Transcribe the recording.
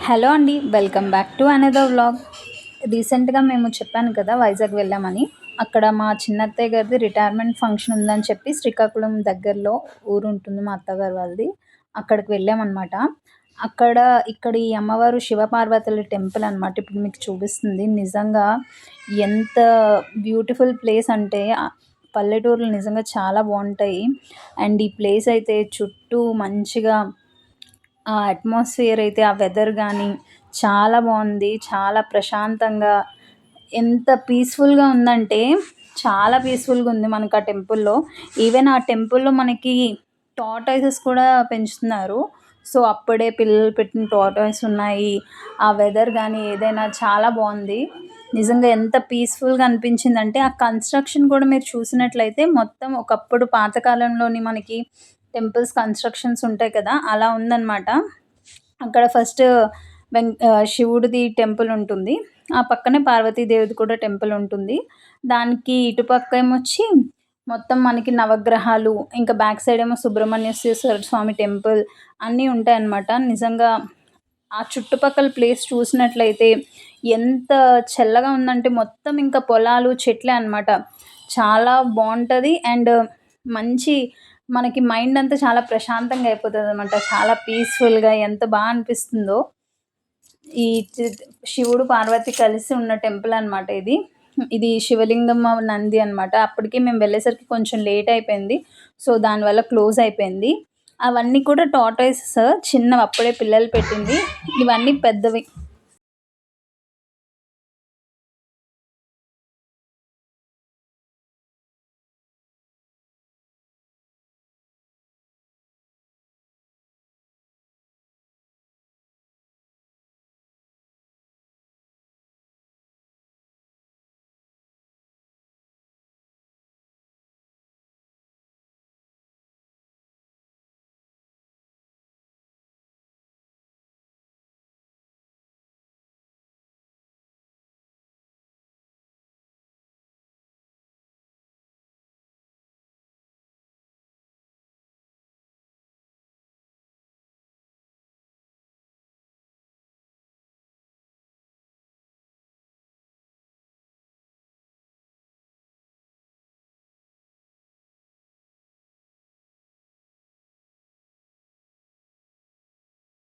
Hello అండి. Welcome back to another vlog. రీసెంట్‌గా మేము చెప్పాను కదా! వైజాగ్ వెళ్ళామని. అక్కడ మా చిన్నత్తయ్య గారిది రిటైర్మెంట్ ఫంక్షన్ ఉందని చెప్పి శ్రీకాకుళం దగ్గరలో ఊరుంటుంది మా అత్తగారు వాళ్ళది. అక్కడికి వెళ్ళామనమాట. అక్కడ ఇక్కడ ఈ అమ్మవారు శివపార్వతుల టెంపుల్ అనమాట. ఇప్పుడు మీకు చూపిస్తుంది. నిజంగా ఎంత బ్యూటిఫుల్ ప్లేస్ అంటే పల్లెటూర్లు నిజంగా చాలా బావుంటాయి. అండ్ ఈ ప్లేస్ అయితే చుట్టూ మంచిగా ఆ అట్మాస్ఫియర్ అయితే ఆ వెదర్ గానీ చాలా బావుంది. చాలా ప్రశాంతంగా ఎంత పీస్‌ఫుల్‌గా ఉందంటే చాలా పీస్‌ఫుల్‌గా ఉంది మనకు ఆ టెంపుల్‌లో. ఈవెన్ ఆ టెంపుల్‌లో మనకి టార్టాయిసెస్ కూడా పెంచుతున్నారు. సో, అప్పుడే పిల్లలు పెట్టిన టార్టాయిస్ ఉన్నాయి. ఆ వెదర్ గానీ ఏదైనా చాలా బావుంది. నిజంగా ఎంత పీస్‌ఫుల్‌గా అనిపించిందంటే ఆ కన్‌స్ట్రక్షన్ కూడా మీరు చూసినట్లయితే మొత్తం ఒకప్పుడు పాతకాలంలోని మనకి టెంపుల్స్ కన్‌స్ట్రక్షన్స్ ఉంటాయి కదా! అలా ఉందనమాట. అక్కడ ఫస్ట్ శివుడిది టెంపుల్ ఉంటుంది. ఆ పక్కనే పార్వతీదేవిది కూడా టెంపుల్ ఉంటుంది. దానికి ఇటుపక్కేమొచ్చి మొత్తం మనకి నవగ్రహాలు, ఇంకా బ్యాక్ సైడ్ ఏమో సుబ్రహ్మణ్యేశ్వర స్వామి టెంపుల్ అన్నీ ఉంటాయన్నమాట. నిజంగా ఆ చుట్టుపక్కల ప్లేస్ చూసినట్లయితే ఎంత చల్లగా ఉందంటే మొత్తం ఇంకా పొలాలు, చెట్లే అనమాట. చాలా బావుంటది. అండ్ మంచి మనకి మైండ్ అంతా చాలా ప్రశాంతంగా అయిపోతదనమాట. చాలా పీస్‌ఫుల్‌గా ఎంత అనిపిస్తుందో. ఈ చి శివుడు, పార్వతి కలిసి ఉన్న టెంపుల్ అనమాట ఇది. ఇది శివలింగం, నంది అనమాట. అప్పటికి మేము వెళ్ళేసరికి కొంచెం లేట్ అయిపోయింది. సో, దానివల్ల క్లోజ్ అయిపోయింది. అవన్నీ కూడా టార్టాయిసెస్ చిన్నవి అప్పుడే పిల్లలు పెట్టింది. ఇవన్నీ పెద్దవి.